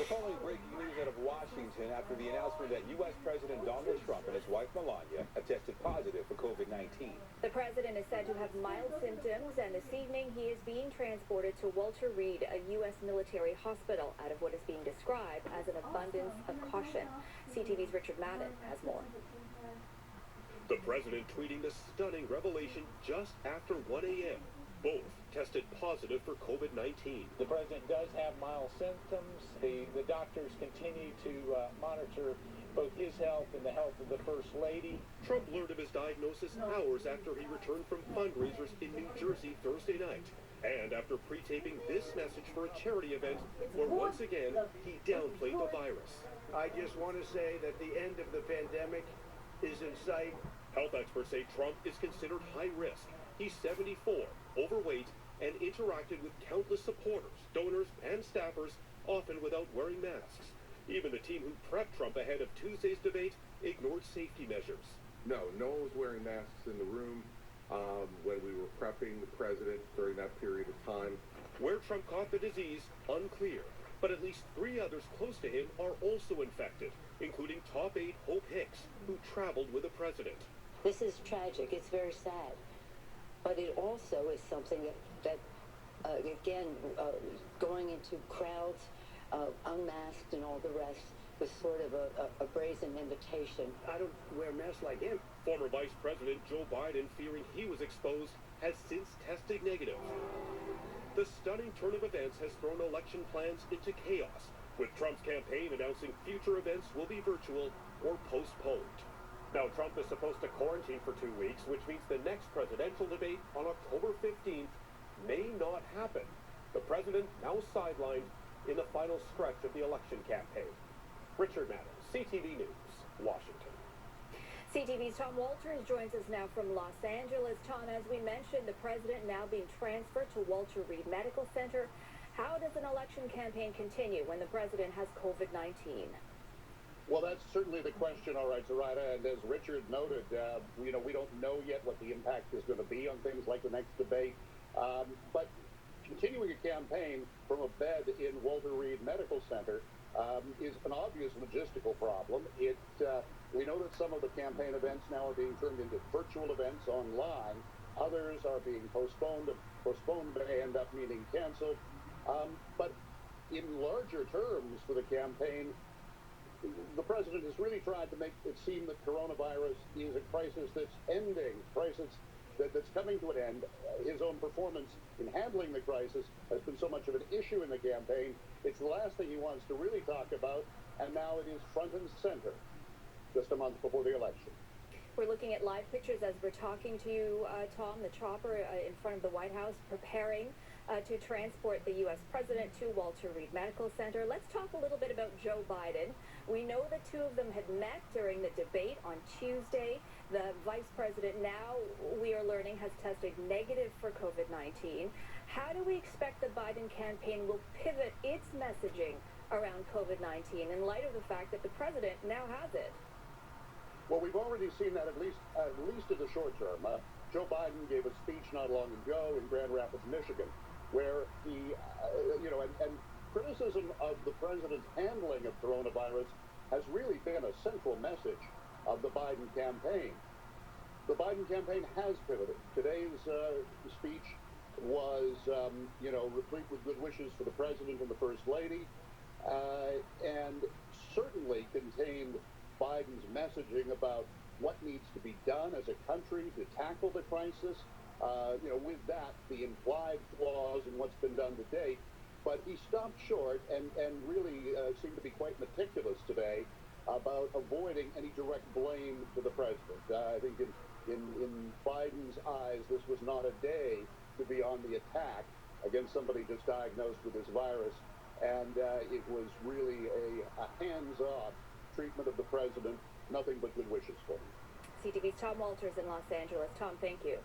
following breaking news out of Washington after the announcement that U.S. President Donald Trump and his wife Melania have tested positive for COVID-19. The president is said to have mild symptoms, and this evening he is being transported to Walter Reed, a U.S. military hospital, out of what is being described as an abundance of caution. CTV's Richard Madden has more. The president tweeting the stunning revelation just after 1 a.m. Both tested positive for COVID-19. The president does have mild symptoms. The doctors continue to monitor both his health and the health of the First Lady. Trump learned of his diagnosis hours after he returned from fundraisers in New Jersey Thursday night. And after pre-taping this message for a charity event where once again he downplayed the virus. I just want to say that the end of the pandemic is in sight. Health experts say Trump is considered high risk. He's 74, overweight, and interacted with countless supporters, donors, and staffers, often without wearing masks. Even the team who prepped Trump ahead of Tuesday's debate ignored safety measures. No one was wearing masks in the room when we were prepping the president during that period of time. Where Trump caught the disease, unclear. But at least 3 others close to him are also infected, including top aide Hope Hicks, who traveled with the president. This is tragic. It's very sad. But it also is something that going into crowds, unmasked and all the rest, was sort of a brazen invitation. I don't wear masks like him. Former Vice President Joe Biden, fearing he was exposed, has since tested negative. The stunning turn of events has thrown election plans into chaos, with Trump's campaign announcing future events will be virtual or postponed. Now, Trump is supposed to quarantine for 2 weeks, which means the next presidential debate on October 15th may not happen. The president now sidelined in the final stretch of the election campaign. Richard Madden, CTV News, Washington. CTV's Tom Walters joins us now from Los Angeles. Tom, as we mentioned, the president now being transferred to Walter Reed Medical Center. How does an election campaign continue when the president has COVID-19? Well, that's certainly the question, all right, Zoraida. And as Richard noted, we don't know yet what the impact is going to be on things like the next debate. But continuing a campaign from a bed in Walter Reed Medical Center is an obvious logistical problem. We know that some of the campaign events now are being turned into virtual events online. Others are being postponed. Postponed may end up meaning canceled. But in larger terms for the campaign, the president has really tried to make it seem that coronavirus is a crisis that's ending, crisis that's coming to an end. His own performance in handling the crisis has been so much of an issue in the campaign. It's the last thing he wants to really talk about, and now it is front and center just a month before the election. We're looking at live pictures as we're talking to you, Tom, the chopper in front of the White House preparing to transport the U.S. president to Walter Reed Medical Center. Let's talk a little bit about Joe Biden. We know the two of them had met during the debate on Tuesday. The vice president now, we are learning, has tested negative for COVID-19. How do we expect the Biden campaign will pivot its messaging around COVID-19 in light of the fact that the president now has it? Well, we've already seen that at least in the short term. Joe Biden gave a speech not long ago in Grand Rapids, Michigan, where he, and criticism of the president's handling of coronavirus has really been a central message of the Biden campaign. The Biden campaign has pivoted. Today's speech was, replete with good wishes for the president and the First Lady, and certainly contained Biden's messaging about what needs to be done as a country to tackle the crisis. With that, the implied flaws in what's been done to date. But he stopped short and really seemed to be quite meticulous today about avoiding any direct blame to the president. I think in Biden's eyes, this was not a day to be on the attack against somebody just diagnosed with this virus. And it was really a hands-off treatment of the president. Nothing but good wishes for him. CTV's Tom Walters in Los Angeles. Tom, thank you.